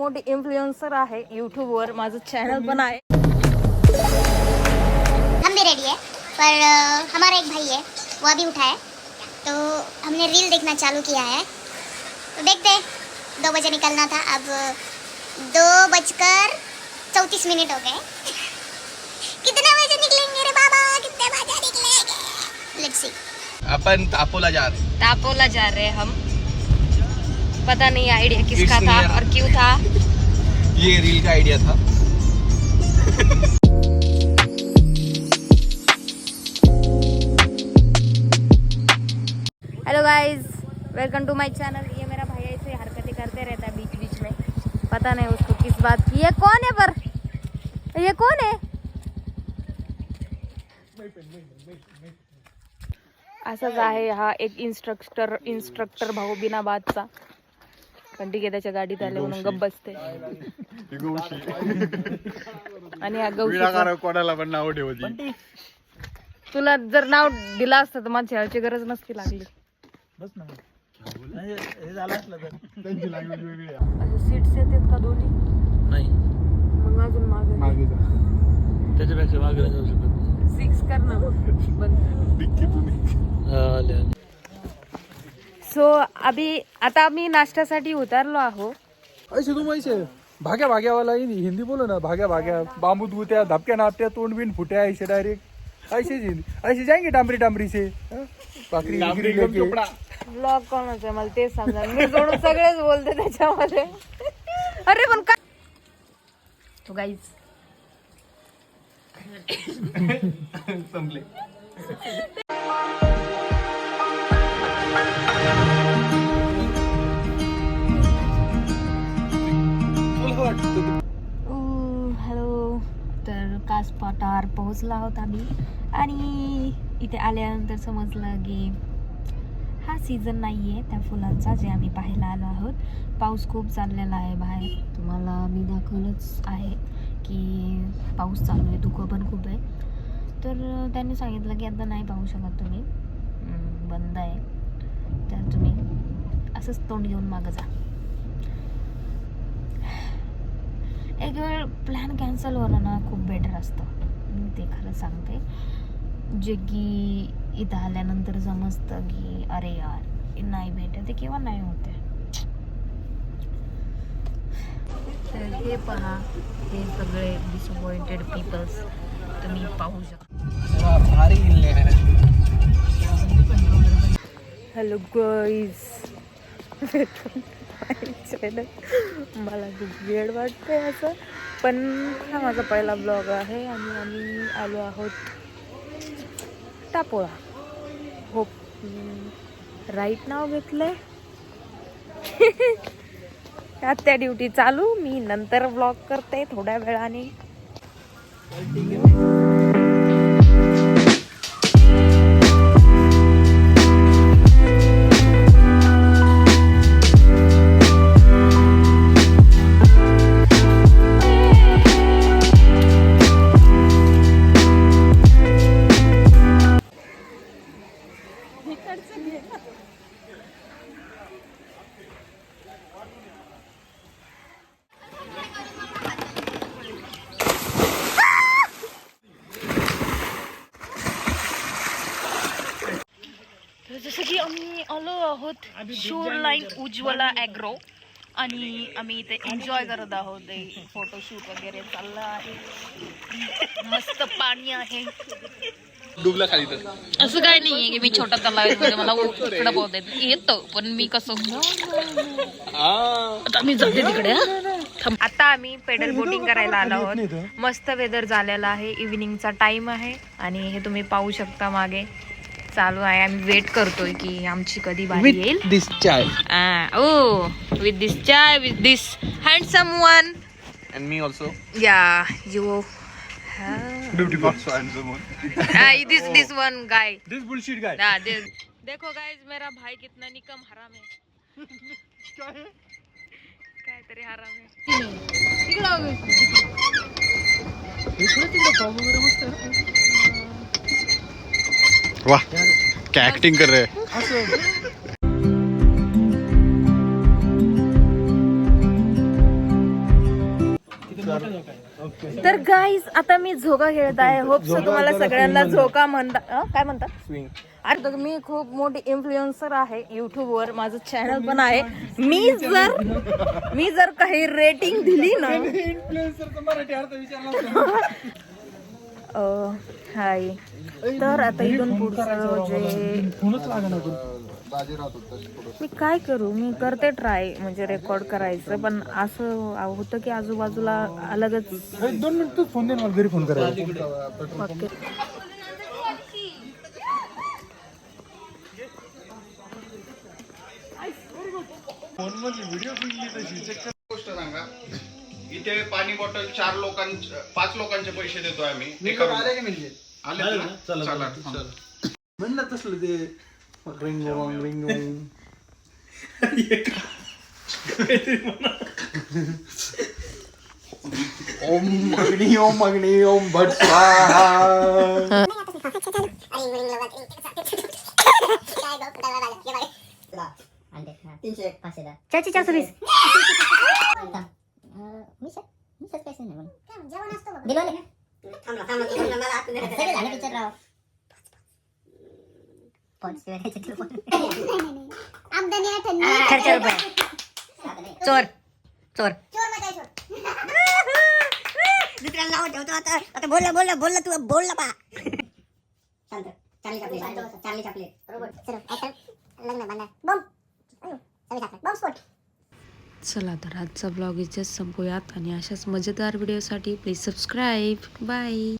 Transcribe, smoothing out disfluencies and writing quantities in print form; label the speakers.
Speaker 1: मोठी इन्फ्लुएन्सर आहे यूट्यूब वर, माझं चॅनल पण आहे.
Speaker 2: हम भी रेडी है पर हमारा एक भाई है वो अभी उठा है तो हमने रील देखना चालू किया है. तो देखते हैं 2 बजे निकलना था, अब 2:34 हो गए. कितने बजे निकलेंगे रे बाबा, कितने बजे निकलेंगे? Let's see.
Speaker 3: अपन तापोला जा रहे.
Speaker 1: तापोला जा रहे हैं हम. पता नहीं आइडिया किसका था और क्यों था.
Speaker 3: ये रील का आइडिया था.
Speaker 1: Hello guys, welcome to my channel. ये मेरा भाई ऐसे हरकतें करते रहता है बीच बीच में, पता नहीं उसको किस बात की. ये कौन है पर, ये कौन है? असाच आहे हा एक इन्स्ट्रक्टर भाऊ बिनाबादचा. पण ठीक आहे, त्याच्या गाडीत आले म्हणून गप्प बसते. आणि हा गौशी
Speaker 3: कोणाला पण नाव ठेवती.
Speaker 1: तुला जर नाव दिलं असतं तर माझ्या ह्याची गरज नसती लागली.
Speaker 4: बस ना, हे झालं असलं तर त्यांची लँग्वेज वेगळी आहे.
Speaker 1: असे सीट्स येतात का दोन्ही?
Speaker 4: नाही,
Speaker 1: मग अजून मागे
Speaker 4: त्याच्यापेक्षा मागे नाही जाऊ शकत.
Speaker 1: 6 कर ना बंद. सो आता आम्ही नाश्त्यासाठी उतरलो आहो.
Speaker 4: ऐसे तुम ऐसे भाग्या भाग्यावाला हिंदी बोलो ना. भाग्या भाग्या बांबूत गुत्या धपक्या नापत्या तोंड बिन फुट्या ऐसे डायरेक्ट ऐसे हिंदी ऐसे जाएंगे डांबरी से भाकरी लेके.
Speaker 1: ब्लॉग कोणाचं आहे मला तेच सांगा. मी सोडून सगळेच बोलते त्याच्यामध्ये. अरे पण काय तो गाईज
Speaker 3: संपले.
Speaker 1: हॅलो. तर कास पठार पोहोचला आहोत आम्ही आणि इथे आल्यानंतर समजलं की हा सीझन नाही आहे त्या फुलांचा जे आम्ही पाहायला आलो आहोत. पाऊस खूप चाललेला आहे बाहेर, तुम्हाला मी दाखवलंच आहे की पाऊस चालू आहे, धुकं पण खूप आहे. तर त्यांनी सांगितलं की आता नाही पाहू शकत तुम्ही, बंद आहे, तर तुम्ही असंच तोंड घेऊन मागं जा. एक वेळ प्लॅन कॅन्सल होणं ना खूप बेटर असतं, मी ते खरं सांगते. जे की इथं आल्यानंतर समजतं की अरे यार नाही भेटत ते किंवा नाही होते. तर हे पहा, हे सगळे डिसअपॉइंटेड पीपल्स तुम्ही पाहू शकता. हॅलो गाईज, मला खूप वेळ वाटते असं, पण हा माझा पहिला ब्लॉग आहे आणि आम्ही आलो आहोत टापोळा. होप राईट नाव घेतलंय. त्या ड्युटी चालू, मी नंतर ब्लॉग करते थोड्या वेळाने. जसं की आम्ही आलो आहोत शोर लाईन उज्ज्वला ॲग्रो आणि आम्ही इथे एन्जॉय करत आहोत. फोटोशूट वगैरे चाललं आहे, मस्त पाणी आहे.
Speaker 3: डुबला खाली तर
Speaker 1: असं काय नाहीये की मी छोटा तलाव आहे म्हणजे मला इकडं बोलता येतं, पण मी कसं आता मी जाते तिकडे. आता आम्ही पेडल बोटिंग करायला आलो आहोत. मस्त वेदर झालेला आहे, इव्हिनिंगचा टाइम आहे आणि हे तुम्ही पाहू शकता मागे चालू आहे. आम्ही वेट करतोय की आमची कधी बारी येईल.
Speaker 3: This chai
Speaker 1: oh with this chai, with this handsome one
Speaker 3: and me also.
Speaker 1: Yeah you
Speaker 3: beautiful so handsome one.
Speaker 1: This one guy.
Speaker 4: This bullshit guy.
Speaker 1: देखो गाइस, मेरा भाई कितना निकम हराम है. काय तरी हराम है.
Speaker 3: वाह, क्या एक्टिंग कर रहे हैं.
Speaker 1: तर गाईज आता मी झोका खेळत आहे. होप सो तुम्हाला सगळ्यांना झोका म्हणता काय म्हणतात
Speaker 4: स्विंग.
Speaker 1: अरे तर मी खूप मोठी इन्फ्लुएन्सर आहे युट्यूबवर. माझं चॅनल पण आहे. मी जर काही रेटिंग दिली ना
Speaker 4: इन्फ्लुएन्सरचा मराठी अर्थ विचारला.
Speaker 1: हाय. तर आता इथून पुढचं जे
Speaker 4: फोनच लागणार.
Speaker 1: मी काय करू, मी करते ट्राय म्हणजे रेकॉर्ड करायचं, पण असं होतं की आजूबाजूला अलगच
Speaker 4: 2 मिनिट फोन दे मला, घरी फोन करायला.
Speaker 1: वाक्य.
Speaker 3: गोष्ट सांगा, इथे पाणी बॉटल 5 लोकांचे पैसे देतोय आम्ही.
Speaker 4: आले की म्हणजे
Speaker 3: आले ना? चला.
Speaker 4: म्हणलं तसलं ते रिंग ओम अग्नी ओम भट स्वाहा.
Speaker 1: चाची 420.
Speaker 2: आमदनी
Speaker 1: 4 रुपये. चोर
Speaker 2: दुसऱ्याला नाव ठेवतो आता बोलला तू बोलला पा शांत. चार्ली चॉकलेट बरोबर. चलो लग्न बांधा बॉम्ब. बॉम्ब स्फोट.
Speaker 1: चला तर आजचा ब्लॉग इथेच संपूयात आणि अशाच मजेदार व्हिडिओसाठी प्लीज सबस्क्राईब. बाय.